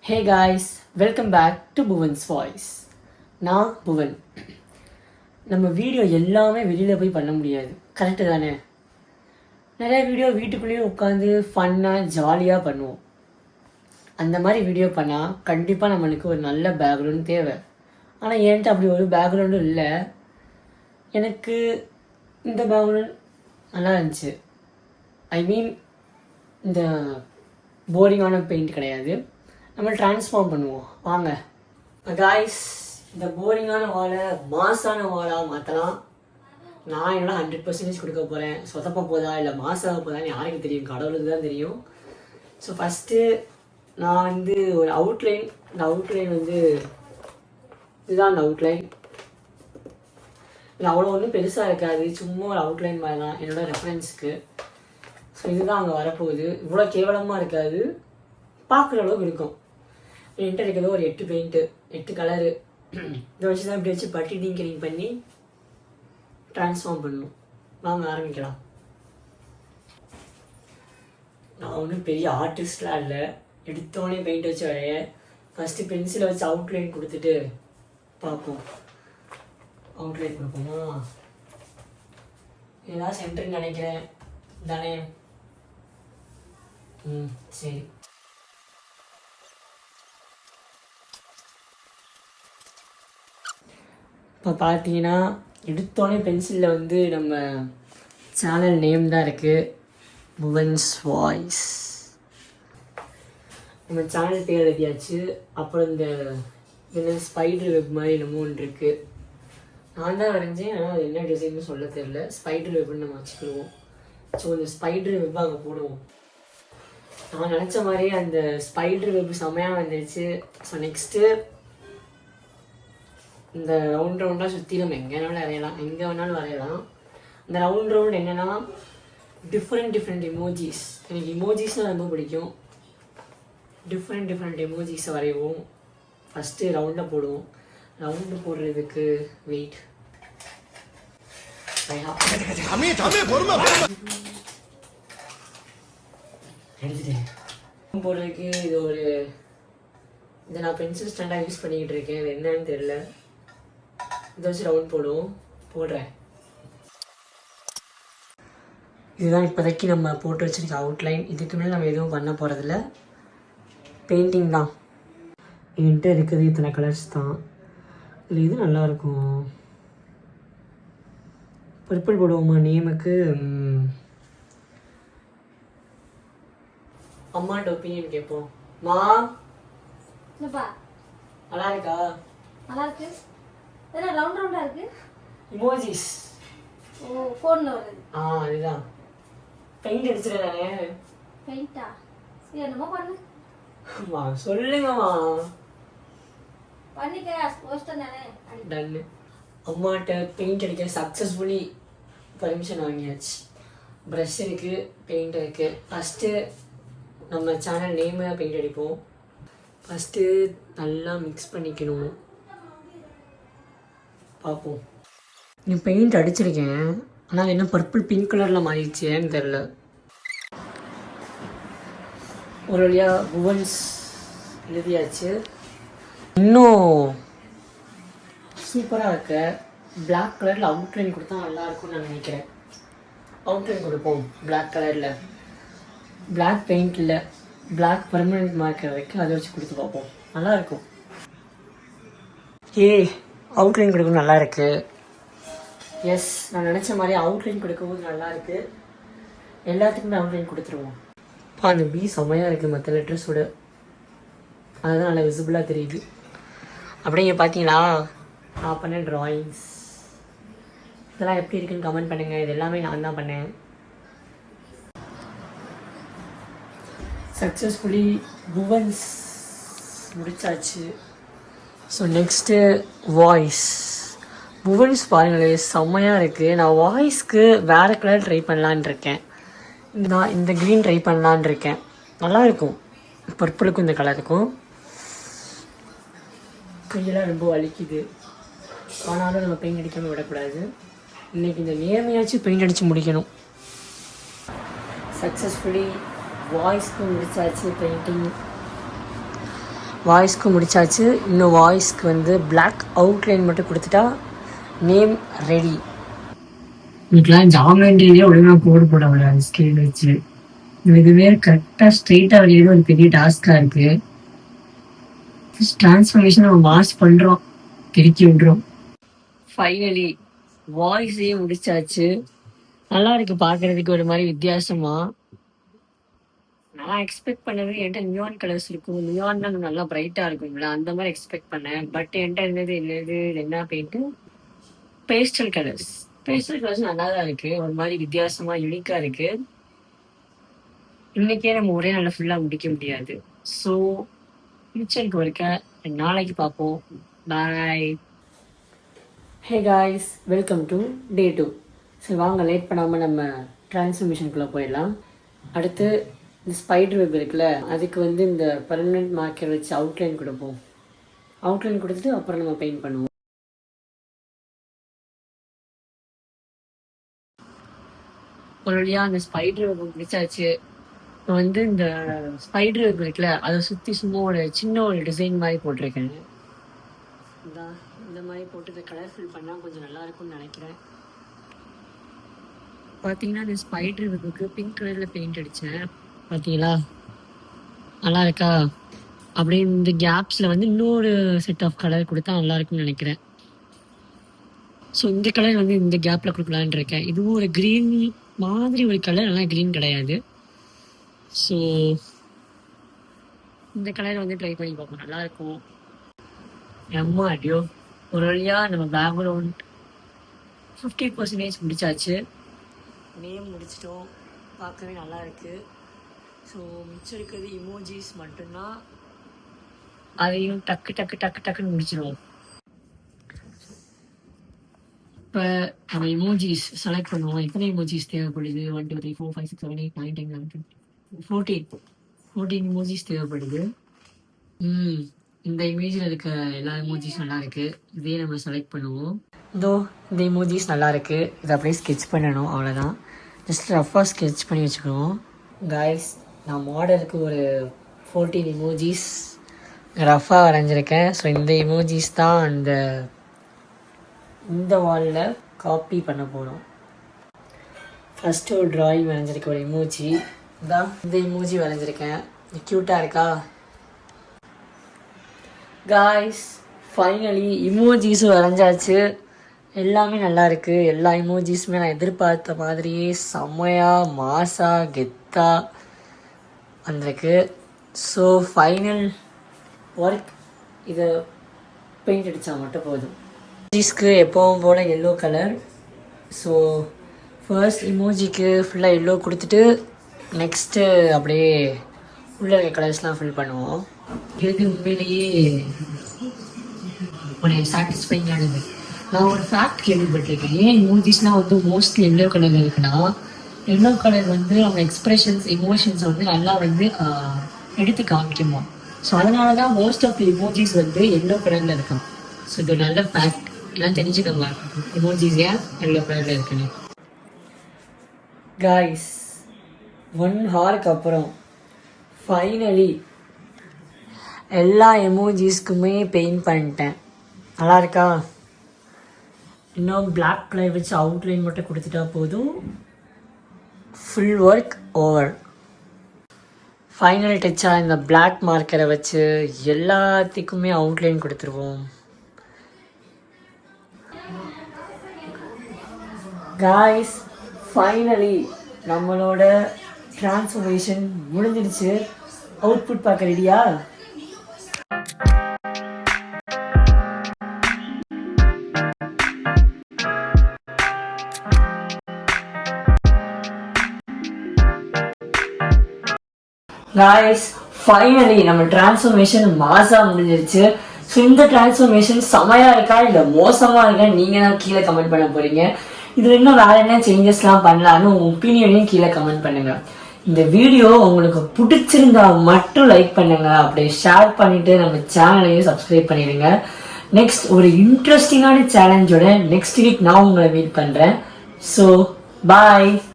Hey guys, welcome back to Bhuvans voice. நான் புவன். நம்ம video எல்லாமே வெளியில் போய் பண்ண முடியாது, கரெக்டு தானே? நிறைய வீடியோ வீட்டுக்குள்ளேயே உட்காந்து ஃபன்னாக ஜாலியாக பண்ணுவோம். அந்த மாதிரி வீடியோ பண்ணால் கண்டிப்பாக நம்மளுக்கு ஒரு நல்ல பேக்ரவுண்ட் தேவை. ஆனால் என்கிட்ட அப்படி ஒரு பேக்ரவுண்டும் இல்லை. எனக்கு இந்த பேக்ரவுண்ட் நல்லா இருந்துச்சு. ஐ மீன் இந்த போரிங்கான பெயிண்ட் கிடையாது. நம்ம ட்ரான்ஸ்ஃபார்ம் பண்ணுவோம் வாங்க காய்ஸ். இந்த போரிங்கான வாழை மாசான வாழாக மாற்றலாம். நான் என்னோட 100% கொடுக்க போகிறேன். சொதப்ப போதா இல்லை மாசாக போதான்னு யாருக்கு தெரியும்? கடவுளுக்கு தான் தெரியும். ஸோ ஃபஸ்ட்டு நான் வந்து ஒரு அவுட்லைன், இந்த அவுட்லைன் வந்து இதுதான். அந்த அவுட்லைன் இது அவ்வளோ ஒன்றும் பெருசாக இருக்காது, சும்மா ஒரு அவுட்லைன் மாதிரி தான் என்னோடய ரெஃபரன்ஸுக்கு. ஸோ இதுதான் அங்கே வரப்போகுது. இவ்வளோ கேவலமாக இருக்காது, பார்க்குற அளவுக்கு இருக்கும். என்கிட்ட இருக்கிறது ஒரு 8 பெயிண்ட்டு, 8 கலரு. இதை வச்சு தான் இப்படி வச்சு பட்டி டிங்கரிங் பண்ணி ட்ரான்ஸ்ஃபார்ம் பண்ணணும். வாங்க ஆரம்பிக்கலாம். நான் ஒன்றும் பெரிய ஆர்டிஸ்ட்லாம் இல்லை, எடுத்தோடனே பெயிண்ட் வச்சு வரைய. ஃபஸ்ட்டு பென்சிலை வச்சு அவுட்லைன் கொடுத்துட்டு பார்ப்போம். அவுட்லைன் கொடுப்போமா? இதெல்லாம் சென்டர்னு நினைக்கிறேன் தானே? சரி. இப்போ பார்த்தீங்கன்னா எடுத்தோடனே பென்சிலில் வந்து நம்ம சேனல் நேம் தான் இருக்குது, புவன்ஸ் வாய்ஸ். நம்ம சேனல் பேர் எழுதியாச்சு. அப்புறம் இந்த என்ன ஸ்பைடர் வெப் மாதிரி என்னமோ ஒன்று இருக்குது. நான் தான் வரைஞ்சேன், ஆனால் அது என்ன டிசைன்னு சொல்ல தெரியல. ஸ்பைடர் வெப்னு நம்ம வச்சுக்கிடுவோம். ஸோ இந்த ஸ்பைடர் வெப் அங்கே போடுவோம். நான் நினச்ச மாதிரியே அந்த ஸ்பைடர் வெப் செம்மையாக வந்துடுச்சு. ஸோ நெக்ஸ்ட்டு இந்த ரவுண்ட் ரவுண்டாக சுற்றி நம்ம எங்கே வேணாலும் வரையலாம், எங்கே வேணாலும் வரையலாம். இந்த ரவுண்ட் ரவுண்ட் என்னென்னா டிஃப்ரெண்ட் எமோஜிஸ். எனக்கு இமோஜிஸ்னால் ரொம்ப பிடிக்கும். டிஃப்ரெண்ட் எமோஜிஸை வரைவோம். ஃபஸ்ட்டு ரவுண்டாக போடுவோம். ரவுண்டு போடுறதுக்கு வெயிட் எடுத்துட்டேன். போடுறதுக்கு இது ஒரு இதை நான் பென்சில் ஸ்டாண்டாக யூஸ் பண்ணிக்கிட்டு இருக்கேன். இது என்னன்னு தெரியல. இதை வச்சு ரவுண்ட் போடுறேன். இதுதான் இப்போதைக்கு நம்ம போட்டு வச்சுருக்க அவுட்லைன். இதுக்கு மேலே நம்ம எதுவும் பண்ண போகிறதில்ல, பெயிண்டிங் தான். என்கிட்ட இருக்கிறது இத்தனை கலர்ஸ் தான். இதில் இது நல்லாயிருக்கும். பர்பிள் போடுவோமா நேமுக்கு? அம்மாட்ட ஒப்பீனியன் கேட்போம். மா நல்லா இருக்கா? நல்லா இருக்கு. என்ன ரவுண்ட் ரவுண்டா இருக்கு? இமோஜிஸ். ஓ ஃபோன்ல வருது. அதுதான். பெயிண்ட் அடிச்சிரேன் நானே. பெயிண்டா? சரி என்னமோ பண்ணு. அம்மா சொல்லுங்கம்மா. பண்ணிக்க, போஸ்டர் தானே. டன். அம்மாட்ட பெயிண்ட் அடிக்க சக்ஸஸ்ஃபுல்லி பர்மிஷன் வாங்கியாச்சு. ப்ரஷ் இருக்குது, பெயிண்ட் இருக்குது. ஃபஸ்ட்டு நம்ம சேனல் நேமை பெயிண்ட் அடிப்போம். ஃபஸ்ட்டு நல்லா மிக்ஸ் பண்ணிக்கணும். பார்ப்போம். நீ பெயிண்ட் அடிச்சிருக்கேன், ஆனால் என்ன பர்பிள் பிங்க் கலரில் மாறிடுச்சு, ஏன்னு தெரில. ஒரு வழியாக புவன்ஸ் எழுதியாச்சு. இன்னும் சூப்பராக இருக்க. பிளாக் கலரில் அவுட்லைன் கொடுத்தா நல்லாயிருக்கும்னு நான் நினைக்கிறேன். அவுட்லைன் கொடுப்போம் பிளாக் கலரில். பிளாக் பெயிண்ட் இல்லை, பிளாக் பர்மனெண்ட் மார்க்கர் இருக்குது, அதை வச்சு கொடுத்து பார்ப்போம். நல்லாயிருக்கும். அவுட்லைன் கொடுக்கணும், நல்லா இருக்கு. எஸ், நான் நினச்ச மாதிரி அவுட்லைன் கொடுக்கும்போது நல்லா இருக்கு. எல்லாத்துக்குமே அவுட்லைன் கொடுத்துருவோம். அந்த பி செம்மையாக இருக்குது மற்ற லெட்டர்ஸோட. அதுதான் நல்லா விசிபிளாக தெரியுது. அப்படிங்க பார்த்தீங்களா நான் பண்ண ட்ராயிங்ஸ். இதெல்லாம் எப்படி இருக்குன்னு கமெண்ட் பண்ணுங்கள். இது எல்லாமே நான் தான் பண்ணேன். சக்ஸஸ்ஃபுல்லி புவன்ஸ் முடிச்சாச்சு. So next voice. புவன்ஸ் பாருங்களேன் செம்மையாக இருக்குது. நான் வாய்ஸ்க்கு வேறு கலர் ட்ரை பண்ணலான் இருக்கேன். நான் இந்த க்ரீன் ட்ரை பண்ணலான் இருக்கேன். நல்லாயிருக்கும், பர்பிளுக்கும் இந்த கலருக்கும். கையெல்லாம் ரொம்ப வலிக்குது, ஆனாலும் நம்ம பெயிண்ட் அடிக்காமல் விடக்கூடாது. இன்றைக்கி இந்த நேர்மையாச்சும் பெயிண்ட் அடித்து முடிக்கணும். சக்ஸஸ்ஃபுல்லி வாய்ஸ்க்கு முடிச்சாச்சு பெயிண்டிங். வாய்ஸ்க்கு முடிச்சாச்சு. இன்னும் வாய்ஸ்க்கு வந்து பிளாக் அவுட்லைன் மட்டும் கொடுத்துட்டா நேம் ரெடி. இதுக்கெல்லாம் ஜாமெண்ட்ரியிலே ஒழுங்காக கோடு போட முடியாது ஸ்கேல் வச்சு. இதுவே கரெக்டாக ஸ்ட்ரெயிட்டாக வரையிறது ஒரு பெரிய டாஸ்காக இருக்குது. ட்ரான்ஸ்ஃபர்மேஷன் நம்ம மாஸ் பண்ணுறோம், திருக்கி விடுறோம். ஃபைனலி வாய்ஸே முடிச்சாச்சு. நல்லா இருக்குது பார்க்குறதுக்கு ஒரு மாதிரி வித்தியாசமாக. நான் எக்ஸ்பெக்ட் பண்ணது என்கிட்ட நியான் கலர்ஸ் இருக்கும், நியான்னா நல்லா பிரைட்டாக இருக்கும்ல, அந்த மாதிரி எக்ஸ்பெக்ட் பண்ணேன். பட் என்கிட்ட என்னது என்ன paint, pastel colours. Pastel colours நல்லா தான் இருக்குது, ஒரு மாதிரி வித்தியாசமாக யூனிக்காக இருக்குது. இன்றைக்கே நம்ம ஒரே நாளில் ஃபுல்லாக முடிக்க முடியாது. ஸோ ஃபியூச்சருக்கு வரைக்க நாளைக்கு பார்ப்போம். Bye. Hey guys, welcome to day 2. சரி வாங்க, லேட் பண்ணாமல் நம்ம ட்ரான்ஸ்ஃபர்மேஷனுக்குள்ளே போயிடலாம். அடுத்து இந்த ஸ்பைடர் வெப் இருக்குல்ல, அதுக்கு வந்து இந்த பர்மனெண்ட் மார்க்கர் வச்சு அவுட்லைன் கொடுப்போம். அவுட்லைன் கொடுத்துட்டு அப்புறம் நம்ம பெயிண்ட் பண்ணுவோம். ஒரு வழியாக அந்த ஸ்பைடர் வெப் முடிச்சாச்சு. இப்போ வந்து இந்த ஸ்பைடர் வெப் இருக்குல்ல, அதை சுற்றி சும்மா ஒரு சின்ன ஒரு டிசைன் மாதிரி போட்டிருக்கேன். இந்த மாதிரி போட்டு இதை கலர் ஃபில் பண்ணால் கொஞ்சம் நல்லா இருக்கும்னு நினைக்கிறேன். பார்த்தீங்கன்னா இந்த ஸ்பைடர் வெப்புக்கு பிங்க் கலரில் பெயிண்ட் அடித்தேன். பார்த்தீங்களா, நல்லா இருக்கா? அப்படியே இந்த கேப்ஸில் வந்து இன்னொரு செட் ஆஃப் கலர் கொடுத்தா நல்லா இருக்கும்னு நினைக்கிறேன். ஸோ இந்த கலர் வந்து இந்த கேப்பில் கொடுக்கலான்னு இருக்கேன். இதுவும் ஒரு க்ரீன் மாதிரி ஒரு கலர், ஆனால் க்ரீன் கிடையாது. ஸோ இந்த கலர் வந்து ட்ரை பண்ணி பார்ப்போம், நல்லாயிருக்கும். அம்மா அடியோ, ஒரு வழியாக நம்ம பேக்ரவுண்ட் 50% முடிச்சாச்சு. நேம் முடிச்சிட்டோம், பார்க்கவே நல்லா இருக்குது. ஸோ மிச்சம் இருக்கிறது இமோஜிஸ் மட்டும்தான், அதையும் டக்குன்னு முடிச்சிடுவோம். இப்போ நம்ம இமோஜிஸ் செலக்ட் பண்ணுவோம். எத்தனை இமோஜிஸ் தேவைப்படுது? 1 2 3 4 5 6 7 8 9 10 11 12 14 இமோஜிஸ் தேவைப்படுது. இந்த இமேஜில் இருக்க எல்லா இமோஜிஸ் நல்லா இருக்குது. இதே நம்ம செலக்ட் பண்ணுவோம். இந்த இமோஜிஸ் நல்லா இருக்குது. இதை அப்படியே ஸ்கெட்ச் பண்ணணும், அவ்வளோதான். ஜஸ்ட் ரஃபாக ஸ்கெட்ச் பண்ணி வச்சுக்கணும். காய்ஸ், நான் மாடலுக்கு ஒரு 14 இமோஜிஸ் ரஃபாக வரைஞ்சிருக்கேன். ஸோ இந்த இமோஜிஸ் தான் இந்த வாலில் காப்பி பண்ண போகிறோம். ஃபஸ்ட்டு ஒரு ட்ராயிங் வரைஞ்சிருக்க ஒரு இமோஜி தான், இந்த இமோஜி வரைஞ்சிருக்கேன். க்யூட்டாக இருக்கா காய்ஸ்? ஃபைனலி இமோஜிஸும் வரைஞ்சாச்சு. எல்லாமே நல்லா இருக்குது. எல்லா இமோஜிஸுமே நான் எதிர்பார்த்த மாதிரியே செம்மையாக மாஸாக கெத்தாக வந்திருக்கு. ஸோ ஃபைனல் ஒர்க், இதை பெயிண்ட் அடித்தா மட்டும் போதும். இமோஜிஸ்க்கு எப்பவும் போல் எல்லோ கலர். ஸோ ஃபர்ஸ்ட் இமோஜிக்கு ஃபுல்லாக எல்லோ கொடுத்துட்டு நெக்ஸ்ட்டு அப்படியே உள்ள இருக்க கலர்ஸ்லாம் ஃபில் பண்ணுவோம். இது உண்மையிலேயே ஒரு சாட்டிஸ்ஃபைங்கானது. நான் ஒரு ஃபேக்ட் கேள்விப்பட்டிருக்கேன், ஏன் இமோஜிஸ்லாம் வந்து மோஸ்ட்லி எல்லோ கலரில் இருக்குன்னா, எல்லோ கலர் வந்து அவங்க எக்ஸ்ப்ரெஷன்ஸ் எமோஷன்ஸை வந்து நல்லா வந்து எடுத்து காமிக்குமா. ஸோ அதனால தான் மோஸ்ட் ஆஃப் தி இமோஜிஸ் வந்து எல்லோ கலரில் இருக்கும். ஸோ இது ஒரு நல்ல ஃபேக்ட், எல்லாம் தெரிஞ்சுக்கோங்க இமோஜிஸ் ஏன் எல்லோ கலரில் இருக்குன்னு. காய்ஸ், 1 ஹவருக்கு அப்புறம் ஃபைனலி எல்லா எமோஜிஸ்க்குமே பெயிண்ட் பண்ணிட்டேன். நல்லா இருக்கா? இன்னும் பிளாக் கலர் வச்சு அவுட்லைன் மட்டும் கொடுத்துட்டா போதும். Full work over. ஃபைனல் டச்சாக இந்த பிளாக் மார்க்கரை வச்சு எல்லாத்துக்குமே அவுட்லைன் கொடுத்துருவோம். காய்ஸ், ஃபைனலி நம்மளோட ட்ரான்ஸ்ஃபர்மேஷன் முடிஞ்சிடுச்சு. அவுட்புட் பார்க்க ரெடியா? காய்ஸ், ஃபைனலி நம்ம ட்ரான்ஸ்ஃபர்மேஷன் மாசா முடிஞ்சிருச்சு. ஸோ இந்த ட்ரான்ஸ்ஃபர்மேஷன் செமையா இருக்கா இல்லை மோசமா இருக்கா, நீங்க தான் கீழே கமெண்ட் பண்ண போறீங்க. இதுல இன்னும் வேற என்ன சேஞ்சஸ்லாம் பண்ணலான்னு உங்க ஒப்பீனியனையும் கீழே கமெண்ட் பண்ணுங்க. இந்த வீடியோ உங்களுக்கு பிடிச்சிருந்தா மட்டும் லைக் பண்ணுங்க, அப்படியே ஷேர் பண்ணிட்டு நம்ம சேனலையும் சப்ஸ்கிரைப் பண்ணிடுங்க. நெக்ஸ்ட் ஒரு இன்ட்ரெஸ்டிங்கான சேலஞ்சோட நெக்ஸ்ட் வீக் நான் உங்களை மீட் பண்றேன். So bye.